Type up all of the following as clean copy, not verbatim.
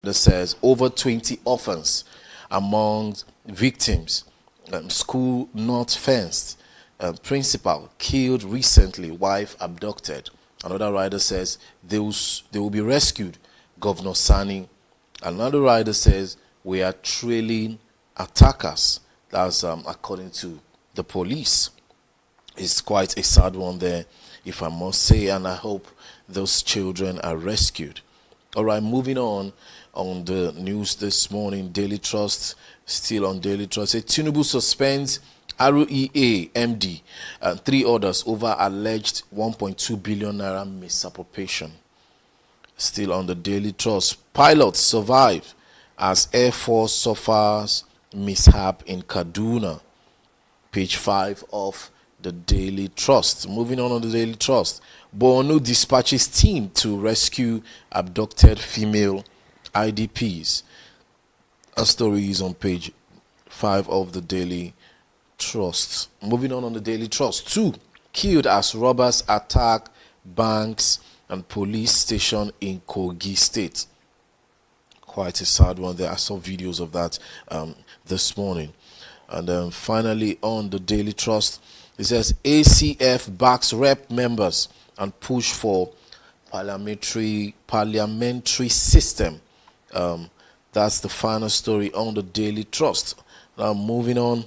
that says over 20 orphans among victims. School not fenced. Principal killed recently. Wife abducted. Another rider says they will be rescued. Governor Sani. Another rider says we are trailing attackers. That's according to the police. It's quite a sad one there, if I must say, and I hope those children are rescued. All right, moving on the news this morning. Daily Trust, still on Daily Trust. Tinubu suspends REA MD and 3 others over alleged 1.2 billion naira misappropriation. Still on the Daily Trust. Pilots survive as Air Force suffers mishap in Kaduna. Page 5 of the Daily Trust. Moving on the Daily Trust. Borno dispatches team to rescue abducted female IDPs. A story is on page 5 of the Daily Trust. Moving on the Daily Trust. 2 killed as robbers attack banks and police station in Kogi State. Quite a sad one there. I saw videos of that this morning. And then finally on the Daily Trust, it says ACF backs rep members and push for parliamentary system. That's the final story on the Daily Trust. Now moving on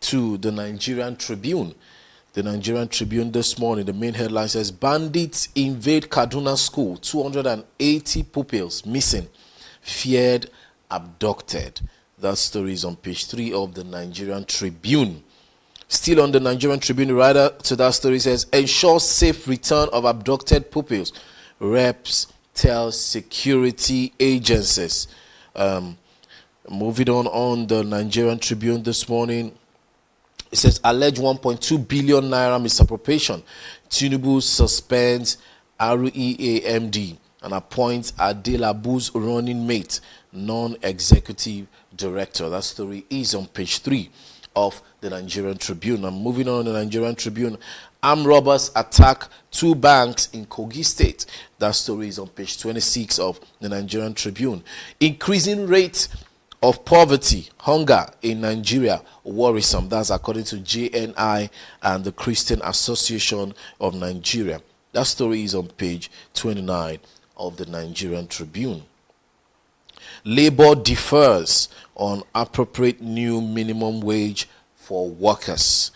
to the Nigerian Tribune. The Nigerian Tribune this morning, the main headline says bandits invade Kaduna school, 280 pupils missing, feared abducted. That story is on page 3 of the Nigerian Tribune. Still on the Nigerian Tribune, the writer to that story says, ensure safe return of abducted pupils. Reps tell security agencies. Moving on the Nigerian Tribune this morning, it says, alleged 1.2 billion naira misappropriation. Tinubu suspends REA MD and appoints Adelabu's running mate, non-executive director. That story is on page 3 of the Nigerian Tribune. I'm moving on to the Nigerian Tribune. Armed robbers attack 2 banks in Kogi State. That story is on page 26 of the Nigerian Tribune. Increasing rate of poverty, hunger in Nigeria worrisome. That's according to JNI and the Christian Association of Nigeria. That story is on page 29 of the Nigerian Tribune. Labour differs on appropriate new minimum wage for workers.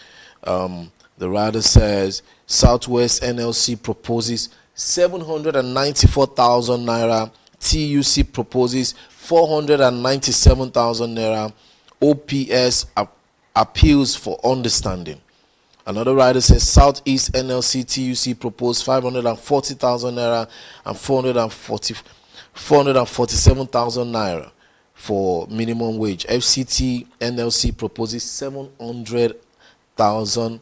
The writer says Southwest NLC proposes 794,000 naira. TUC proposes 497,000 naira. OPS appeals for understanding. Another writer says Southeast NLC TUC proposed 540,000 naira and 447,000 naira for minimum wage. FCT NLC proposes 709,000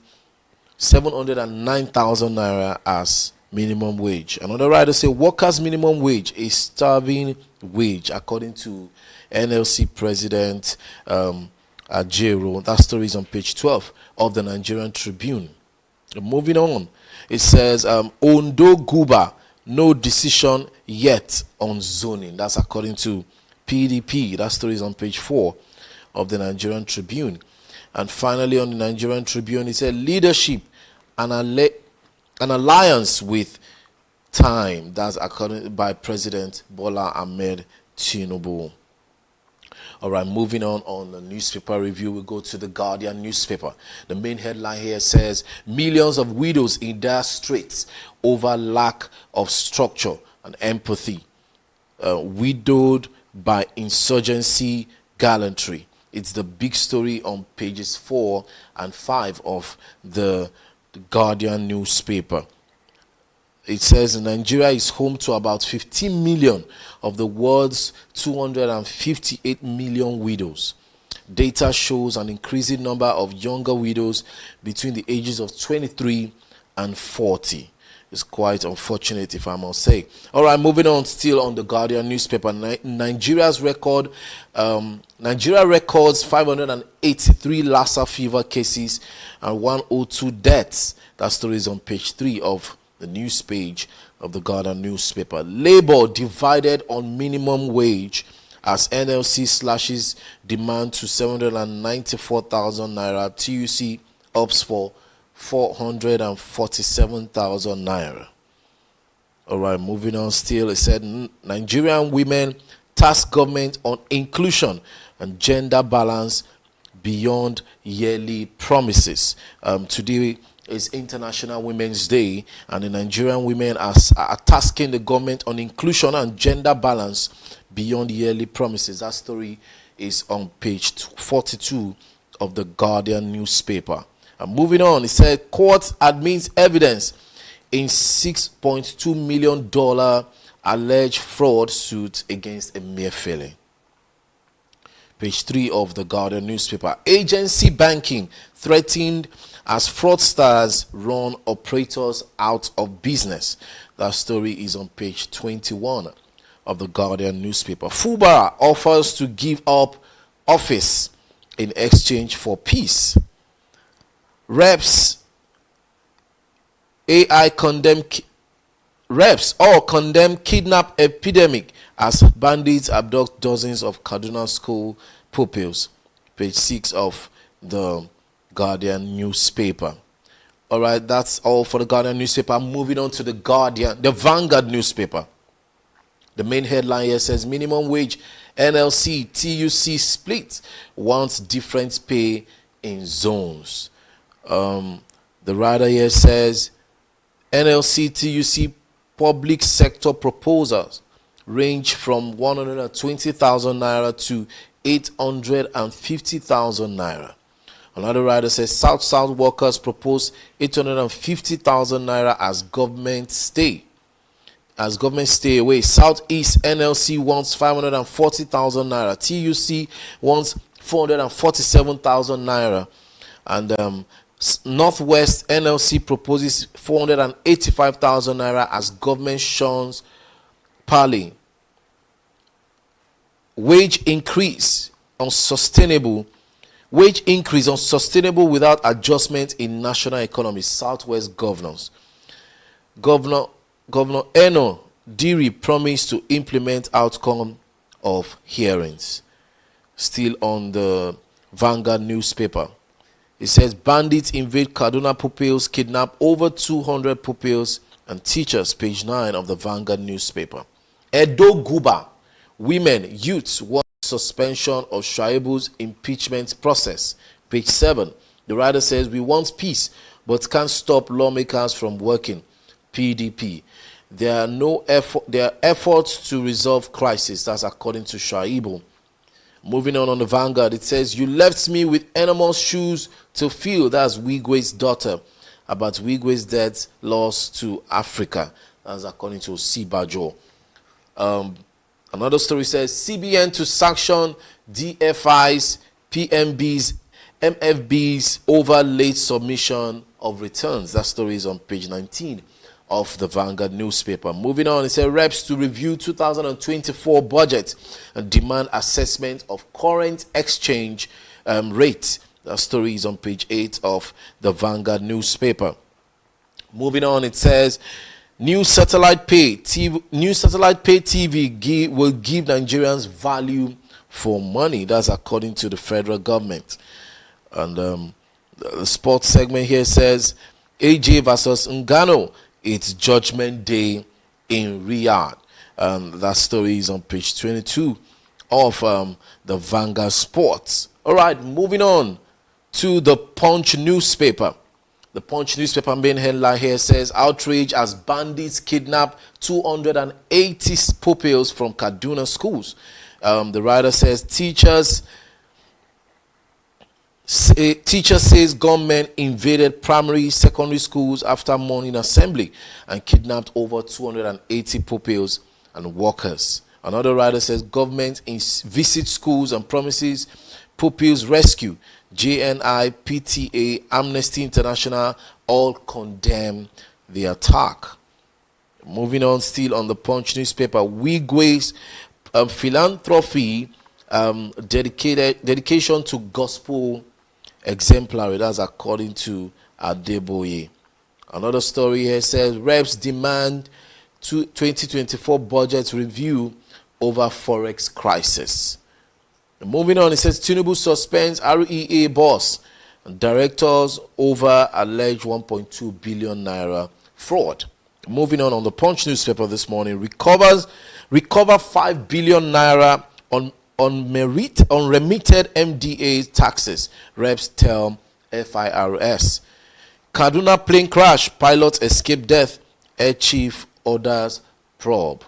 naira as minimum wage. Another writer says workers' minimum wage is starving wage, according to NLC President Ajero. That story is on page 12 of the Nigerian Tribune. Moving on, it says Ondo Guba, no decision yet on zoning. That's according to PDP. That story is on page 4 of the Nigerian Tribune. And finally on the Nigerian Tribune, it said leadership and an alliance with time. That's according by President Bola Ahmed Tinubu. All right, moving on the newspaper review, we go to the Guardian newspaper. The main headline here says millions of widows in dire straits over lack of structure and empathy. Widowed by insurgency gallantry. It's the big story on pages 4 and 5 of the Guardian newspaper. It says Nigeria is home to about 15 million of the world's 258 million widows. Data shows an increasing number of younger widows between the ages of 23 and 40. It's quite unfortunate, if I must say. All right, moving on, still on the Guardian newspaper. Nigeria records 583 Lassa fever cases and 102 deaths. That story is on page 3 of the news page of the Guardian newspaper. Labour divided on minimum wage as NLC slashes demand to 794,000 naira. TUC opts for 447,000 naira. All right, moving on still. It said Nigerian women task government on inclusion and gender balance beyond yearly promises. Today is International Women's Day, and the Nigerian women are tasking the government on inclusion and gender balance beyond yearly promises. That story is on page 42 of the Guardian newspaper. And moving on, it said court admits evidence in $6.2 million alleged fraud suit against Emefiele. Page 3 of the Guardian newspaper. Agency banking threatened as fraudsters run operators out of business. That story is on page 21 of the Guardian newspaper. Fubara offers to give up office in exchange for peace. Reps all condemn kidnap epidemic as bandits abduct dozens of Kaduna school pupils. Page 6 of the Guardian newspaper. All right, that's all for the Guardian newspaper. Moving on to the Vanguard newspaper. The main headline here says minimum wage NLC TUC split wants different pay in zones. The writer here says NLC TUC public sector proposals range from 120,000 naira to 850,000 naira. Another writer says South workers propose 850,000 naira as government stay away. Southeast NLC wants 540,000 naira. TUC wants 447,000 naira. And Northwest NLC proposes 485,000 naira as government shuns parley. Wage increase unsustainable without adjustment in national economy. Southwest governors. Governor Eno Diri promised to implement outcome of hearings. Still on the Vanguard newspaper. It says bandits invade Kaduna pupils, kidnap over 200 pupils and teachers. Page 9 of the Vanguard newspaper. Edo Guba. Women, youths want suspension of Shaibu's impeachment process. Page 7. The writer says we want peace but can't stop lawmakers from working. PDP. There are efforts to resolve crisis. That's according to Shaibu. Moving on the Vanguard, it says, you left me with enormous shoes to fill. That's Wigwe's daughter. About Wigwe's death loss to Africa. That's according to Sibajo. Another story says, CBN to sanction DFIs, PMBs, MFBs over late submission of returns. That story is on page 19 of the Vanguard newspaper. Moving on, it says reps to review 2024 budget and demand assessment of current exchange rate. That story is on page 8 of the Vanguard newspaper. Moving on, it says new satellite pay TV will give Nigerians value for money. That's according to the federal government. And the sports segment here says AJ versus Ngannou. It's Judgment Day in Riyadh. That story is on page 22 of the Vanguard Sports. All right, moving on to the Punch newspaper. The Punch newspaper main headline here says outrage as bandits kidnap 280 pupils from Kaduna schools. The writer says teacher says gunmen invaded primary, secondary schools after morning assembly and kidnapped over 280 pupils and workers. Another writer says government visits schools and promises pupils rescue. JNI, PTA, Amnesty International all condemn the attack. Moving on, still on the Punch newspaper, Wigwe's philanthropy, dedication to gospel exemplary. That's according to Adeboye. Another story here says reps demand 2024 budget review over forex crisis. Moving on, it says Tinubu suspends REA boss and directors over alleged 1.2 billion naira fraud. Moving on the Punch newspaper this morning, recover 5 billion naira on remitted MDA taxes, reps tell FIRS. Kaduna plane crash, pilot escape death, air chief orders probe.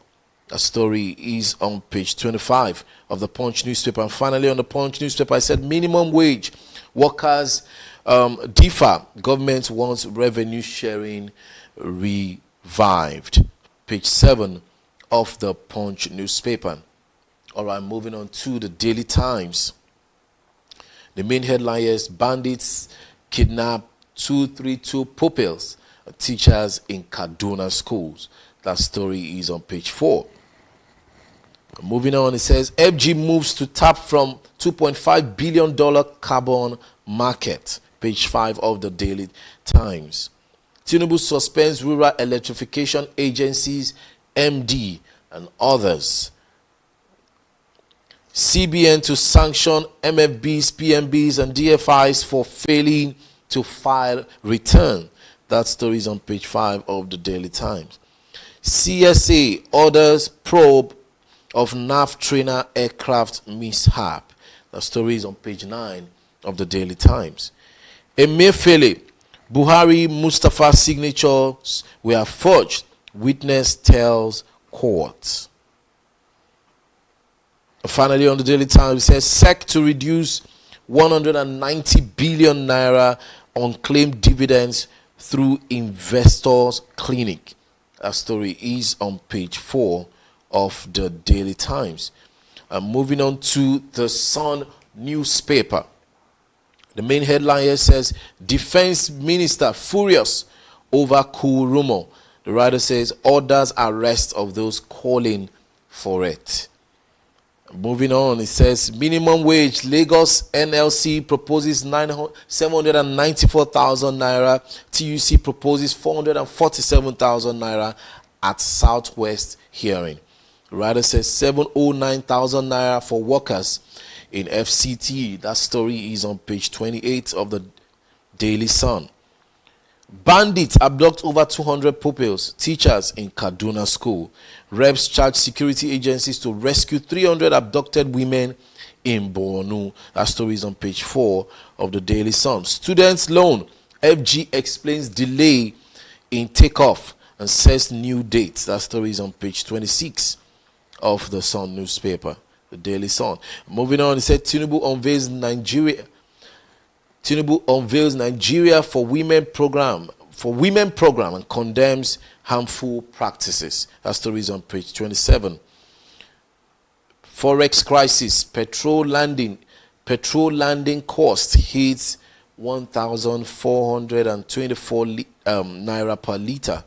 The story is on page 25 of the Punch newspaper. And finally, on the Punch newspaper, I said minimum wage workers differ. Government wants revenue sharing revived. Page 7 of the Punch newspaper. All right, moving on to the Daily Times. The main headline is bandits kidnap 232 pupils, teachers in Kaduna schools. That story is on page 4. Moving on, it says FG moves to tap from $2.5 billion carbon market. Page 5 of the Daily Times. Tinubu suspends rural electrification agencies, MD, and others. CBN to sanction MFBs, PMBs, and DFIs for failing to file return. That story is on page 5 of the Daily Times. CSA orders probe of NAF trainer aircraft mishap. The story is on page 9 of the Daily Times. Emefiele, Buhari Mustafa signatures were forged, witness tells court. Finally, on the Daily Times, it says SEC to reduce 190 billion naira unclaimed dividends through investors clinic. That story is on page 4 of the Daily Times. Moving on to the Sun newspaper. The main headline here says Defense Minister furious over coup rumor. The writer says orders arrest of those calling for it. Moving on, it says minimum wage. Lagos NLC proposes 794,000 naira. TUC proposes 447,000 naira at Southwest hearing. The writer says 709,000 naira for workers in FCT. That story is on page 28 of the Daily Sun. Bandits abduct over 200 pupils, teachers in Kaduna school. Reps charge security agencies to rescue 300 abducted women in Borno. That story is on page 4 of the Daily Sun. Students loan. FG explains delay in takeoff and sets new dates. That story is on page 26 of the Sun newspaper, the Daily Sun. Moving on, it said Tinubu unveils Nigeria for women program and condemns harmful practices. That story is on page 27. Forex crisis, petrol landing cost hits 1,424 naira per liter.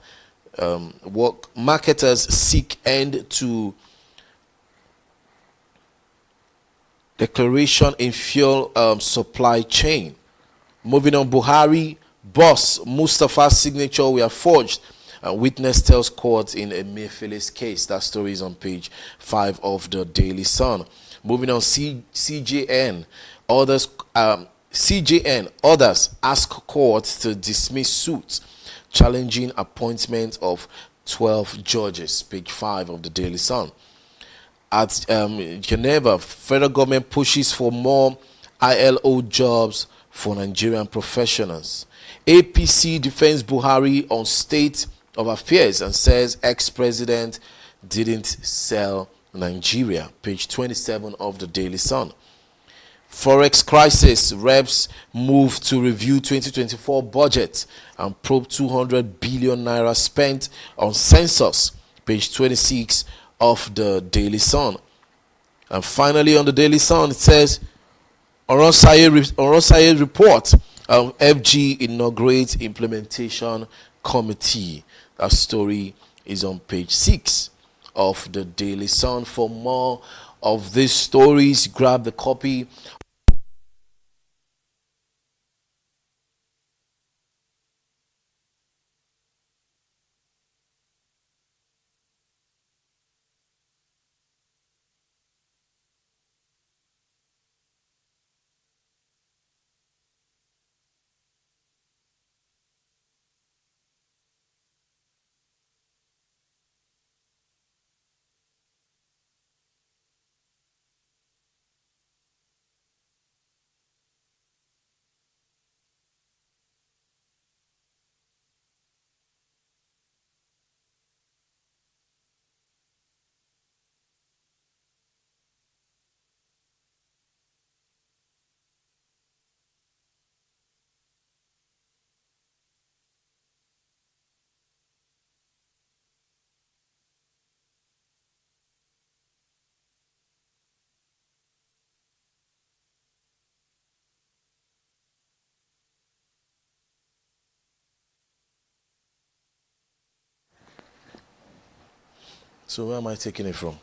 Marketers seek end to declaration in fuel supply chain. Moving on, Buhari boss Mustafa's signature were forged. Witness tells court in Emefiele's case. That story is on page 5 of the Daily Sun. Moving on, CJN others ask court to dismiss suits challenging appointment of 12 judges. Page 5 of the Daily Sun. At Geneva, federal government pushes for more ILO jobs for Nigerian professionals. APC defends Buhari on state of affairs and says ex-president didn't sell Nigeria. Page 27 of the Daily Sun. Forex crisis, reps move to review 2024 budget and probe 200 billion naira spent on census. Page 26 of the Daily Sun. And finally, on the Daily Sun, it says Orosaye report, FG inaugurates implementation committee. That story is on page 6 of the Daily Sun. For more of these stories, grab the copy So where am I taking it from?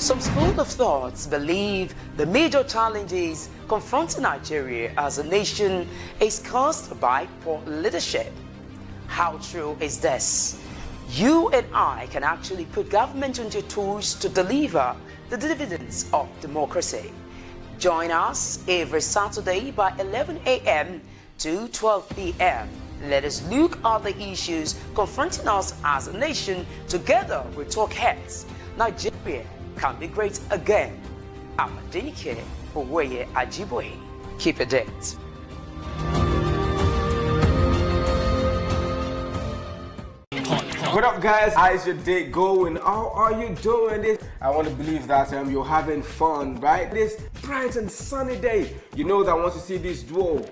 Some school of thoughts believe the major challenges confronting Nigeria as a nation is caused by poor leadership. How true is this? You and I can actually put government into tools to deliver the dividends of democracy. Join us every Saturday by 11 a.m. to 12 p.m. Let us look at the issues confronting us as a nation together with talk heads. Nigeria can be great again. I'm Adenike Oweye Ajiboye. Keep it date. What up, guys? How's your day going? How are you doing this? I want to believe that you're having fun, right? This bright and sunny day. You know that once you see this duo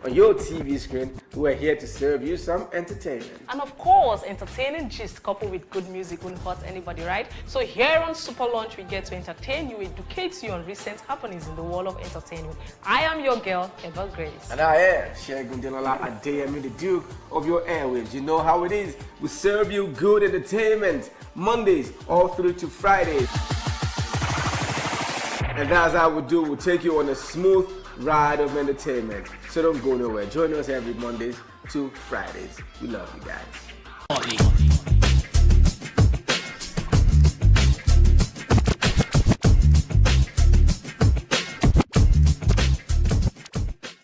on your TV screen, we're here to serve you some entertainment. And of course, entertaining gist coupled with good music won't hurt anybody, right? So here on Super Lunch, we get to entertain you, educate you on recent happenings in the world of entertainment. I am your girl, Eva Grace. And I am Shegun Denola Adeyemi, the Duke of your airwaves. You know how it is. We serve you good entertainment Mondays all through to Fridays. And that's how we do. We'll take you on a smooth ride of entertainment. So don't go nowhere. Join us every Mondays to Fridays. We love you guys.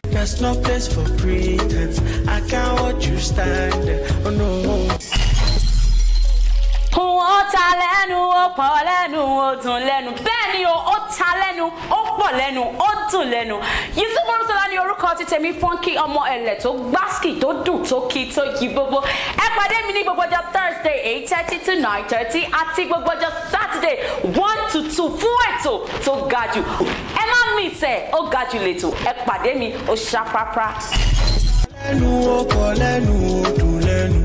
There's no place for pretense. I can't watch you stand there. Oh no. Ó ta lẹ́nu, ó pọ̀ lẹ́nu, ó dùn lẹ́nu. Bẹ́ẹ̀ ni ó ta lẹ́nu, ó pọ̀ lẹ́nu, ó dùn lẹ́nu. Yusuf Olúṣọlá ní orúkọ ti tèmi Funky ọmọ ẹ̀lẹ̀ tó gbásìkì tó dùn tó kì tó yí gbogbo. Ẹ pàdé mi ní gbogbo ọjọ́ Thursday 8:30 to 9:30 àti gbogbo ọjọ́ Saturday 1 to 2 fún ètò tó ga jù. Ẹ má miss ẹ̀, ó ga jù lẹ́tò. Ẹ pàdé mi, ó ṣàprápra. Lẹ́nu ó pọ̀ lẹ́nu ó dùn lẹ́nu.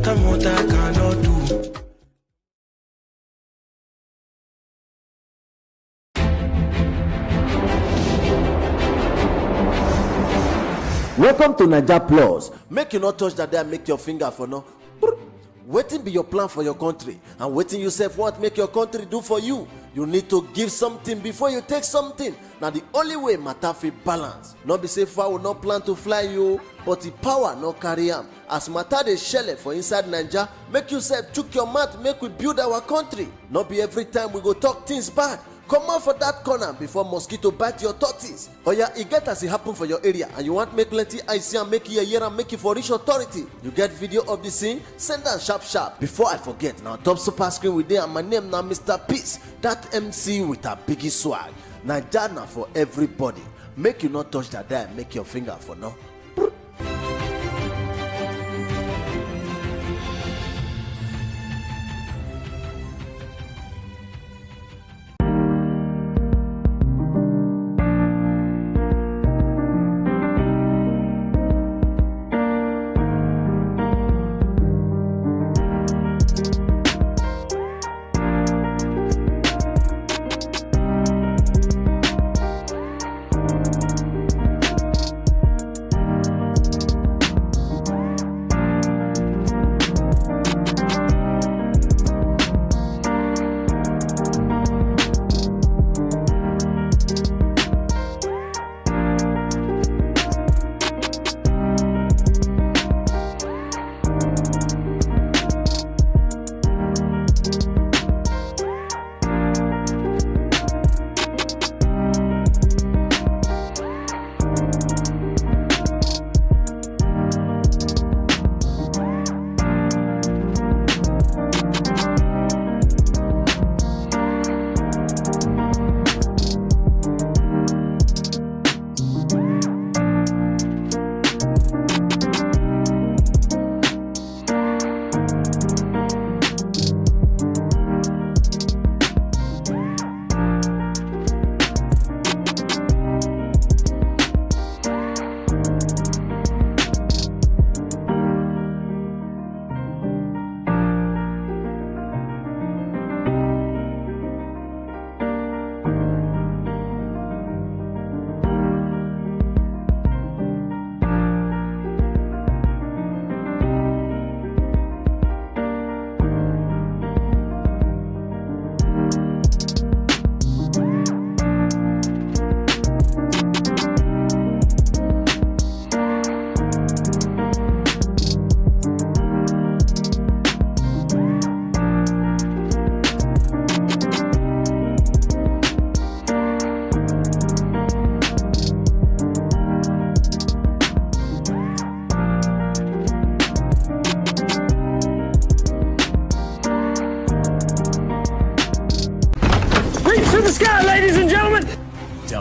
Come on, I cannot do. Welcome to Naija Plus. Make you not touch that there, make your finger for no. Wetin be your plan for your country, and wetin you sef want make your country do for you. You need to give something before you take something. Now the only way matter fit balance. Not be say fowl no plan to fly you, but the power no carry am. As matter dey shele for inside Naija, make you sef chook your mouth, make we build our country. Not be every time we go talk things bad. Come out for that corner before mosquito bite your tortoise. Oya, e get as e happen for your area and you want make plenty eye see am, make you hear am, make you for reach authority. You get video of the scene? Send am sharp sharp. Before I forget, now top super screen with there and my name now Mr. Peace. That MC with a biggie swag. Naija na for everybody. Make you not touch that there, make your finger for no.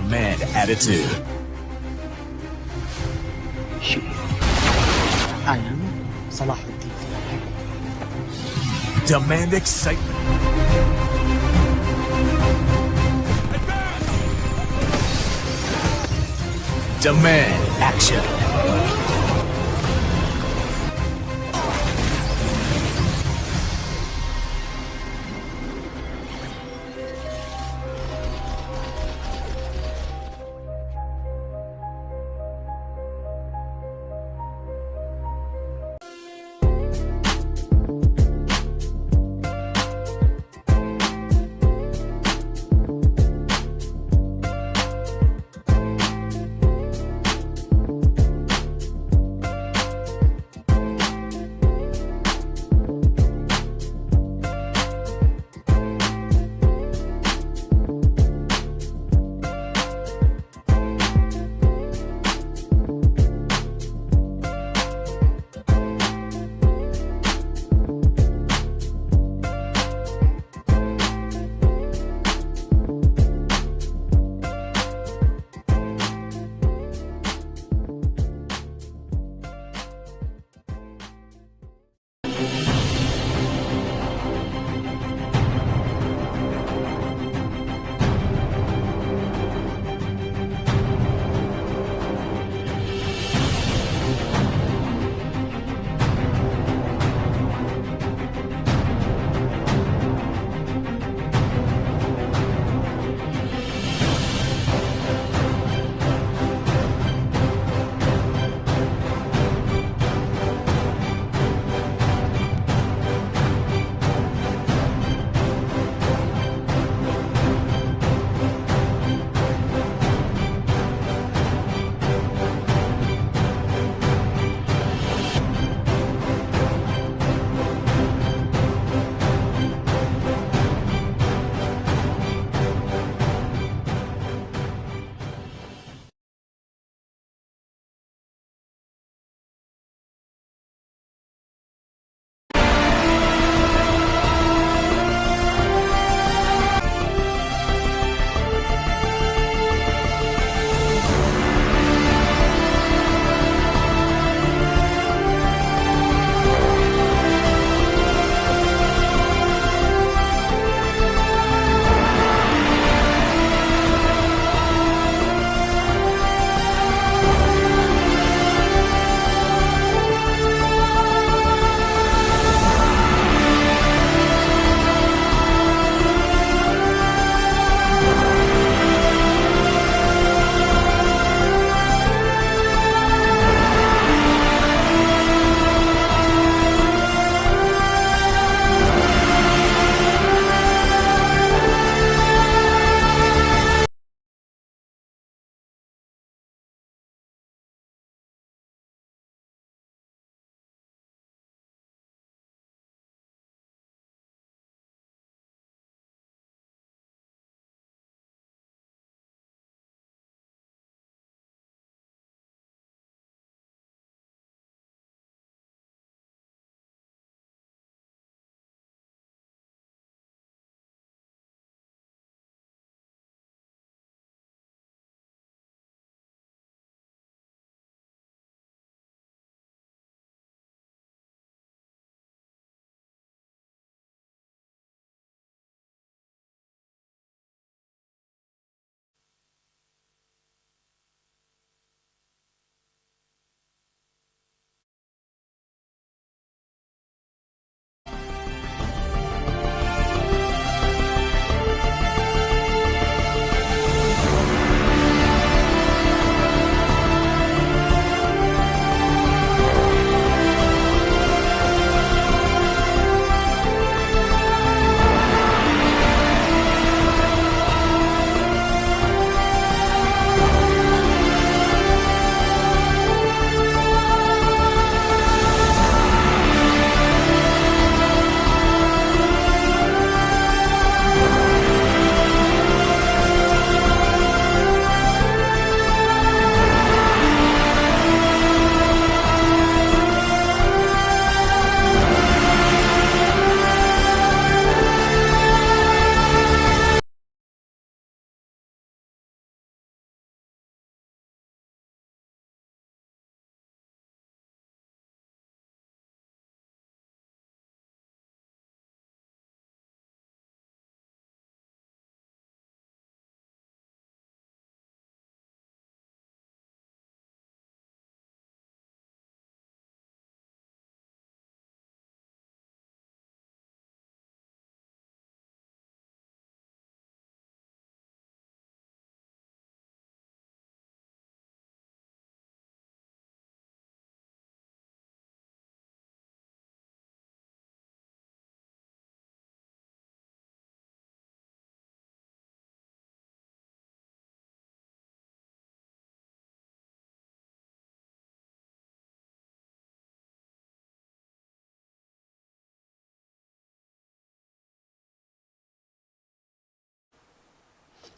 Demand attitude. I am Salahuddin. Demand excitement. Demand action.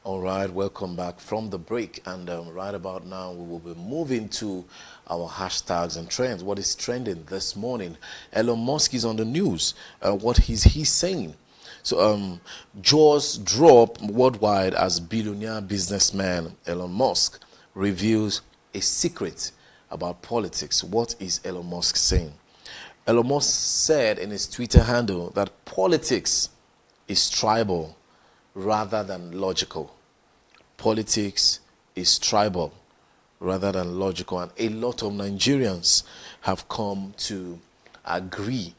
All right, welcome back from the break. And right about now, we will be moving to our hashtags and trends. What is trending this morning? Elon Musk is on the news. What is he saying? So, jaws drop worldwide as billionaire businessman Elon Musk reveals a secret about politics. What is Elon Musk saying? Elon Musk said in his Twitter handle that politics is tribal rather than logical. Politics is tribal rather than logical. And a lot of Nigerians have come to agree.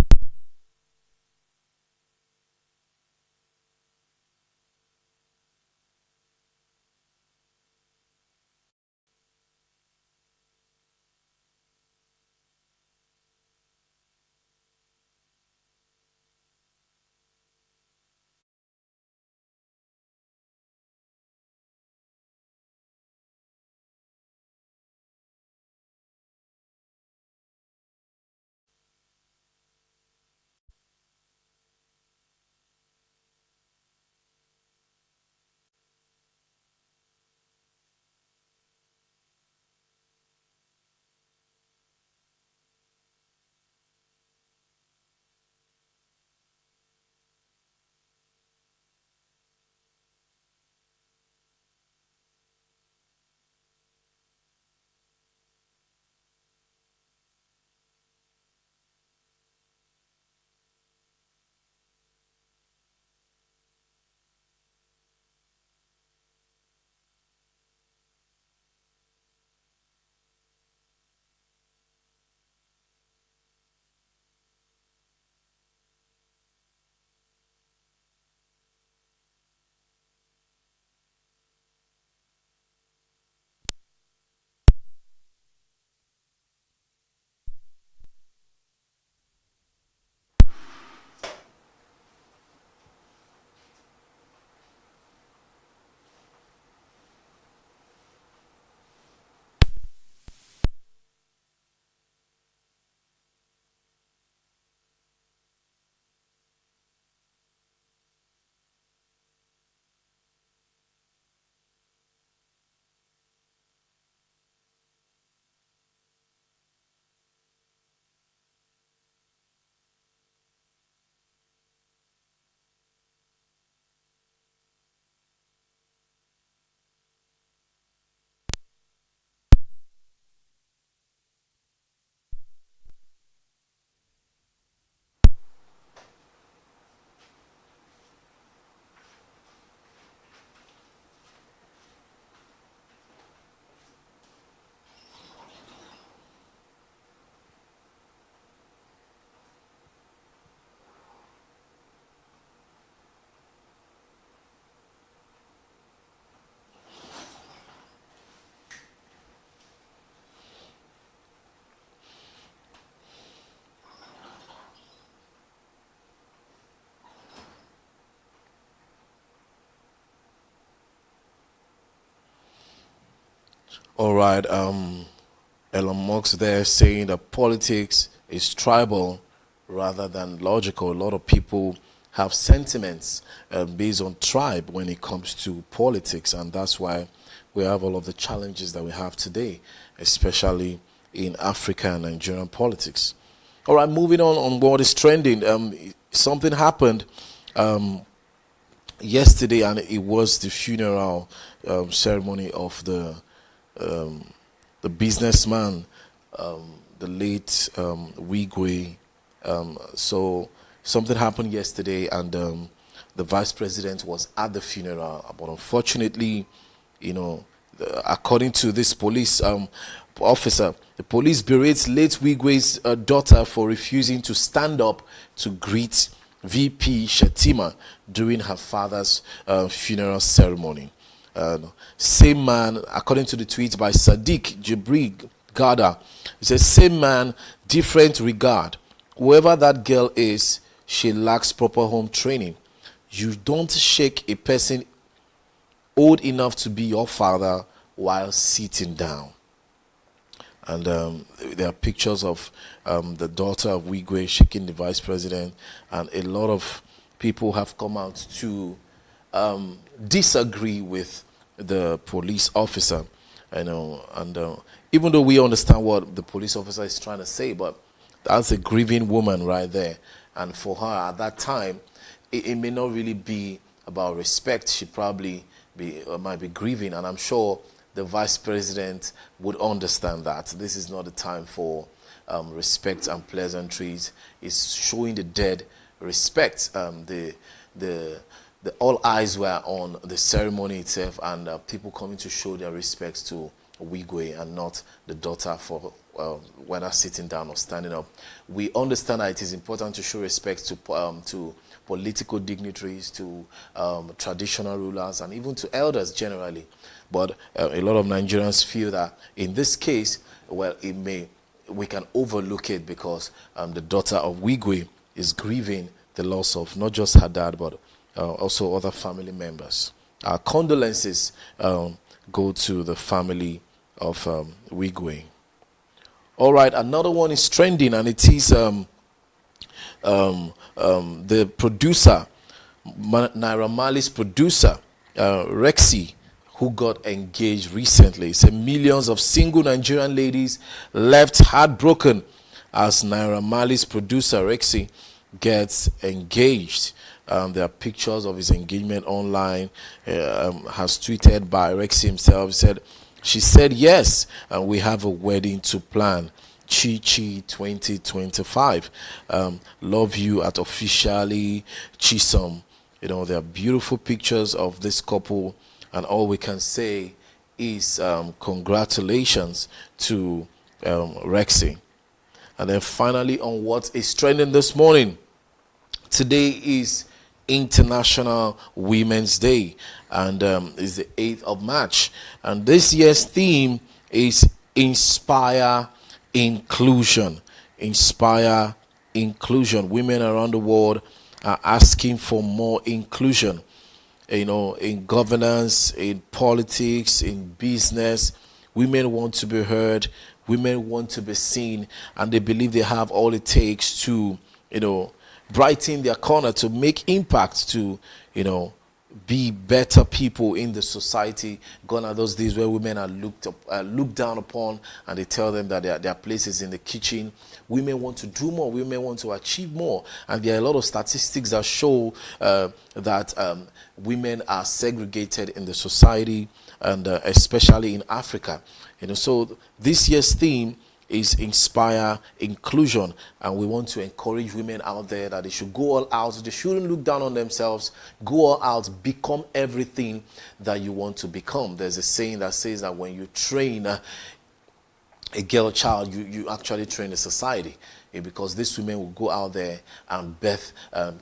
All right, Elon Musk there saying that politics is tribal rather than logical. A lot of people have sentiments based on tribe when it comes to politics, and that's why we have all of the challenges that we have today, especially in Africa and Nigerian politics. All right, moving on what is trending. Something happened yesterday, and it was the funeral ceremony of the businessman, the late Wigwe. So something happened yesterday, and the vice president was at the funeral. But unfortunately, according to this police officer, the police berates late Wigwe's daughter for refusing to stand up to greet VP Shetima during her father's funeral ceremony. Same man, according to the tweet by Sadiq Jibril Gada, it says, same man, different regard. Whoever that girl is, she lacks proper home training. You don't shake a person old enough to be your father while sitting down. And there are pictures of the daughter of Wigwe shaking the vice president, and a lot of people have come out to disagree with the police officer, and even though we understand what the police officer is trying to say, but that's a grieving woman right there, and for her at that time, it may not really be about respect. She probably might be grieving, and I'm sure the vice president would understand that this is not the time for respect and pleasantries. It's showing the dead respect. The all eyes were on the ceremony itself, and people coming to show their respects to Wigwe and not the daughter for whether sitting down or standing up. We understand that it is important to show respect to political dignitaries, to traditional rulers, and even to elders generally. But a lot of Nigerians feel that in this case, well, we can overlook it because the daughter of Wigwe is grieving the loss of not just her dad, but also other family members. Our condolences go to the family of Wigwe. All right, another one is trending, and it is the producer, Naira Marley's producer, Rexy, who got engaged recently. It's millions of single Nigerian ladies left heartbroken as Naira Marley's producer, Rexy, gets engaged. There are pictures of his engagement online, has tweeted by Rexy himself. She said yes, and we have a wedding to plan. Chi Chi 2025. Love you at officially Chisom. There are beautiful pictures of this couple, and all we can say is congratulations to Rexy. And then finally, on what is trending this morning, today is International Women's Day, and is the 8th of March. And this year's theme is Inspire Inclusion. Inspire Inclusion. Women around the world are asking for more inclusion, in governance, in politics, in business. Women want to be heard. Women want to be seen, and they believe they have all it takes to, brighten their corner, to make impact, to, be better people in the society. Gone are those days where women are looked down upon, and they tell them that their place is in the kitchen. Women want to do more. Women want to achieve more. And there are a lot of statistics that show that women are segregated in the society, and especially in Africa. So this year's theme is Inspire Inclusion, and we want to encourage women out there that they should go all out. They shouldn't look down on themselves. Go all out. Become everything that you want to become. There's a saying that says that when you train a girl child, you actually train a society, because these women will go out there and birth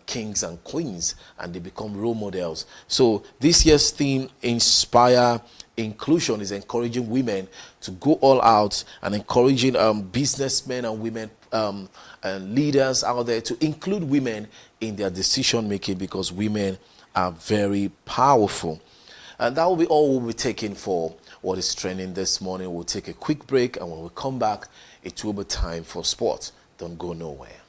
kings and queens, and they become role models. So this year's theme, Inspire Inclusion, is encouraging women to go all out, and encouraging businessmen and women and leaders out there to include women in their decision making, because women are very powerful. And that will be all we'll be taking for what is trending this morning. We'll take a quick break, and when we come back, it will be time for sports. Don't go nowhere.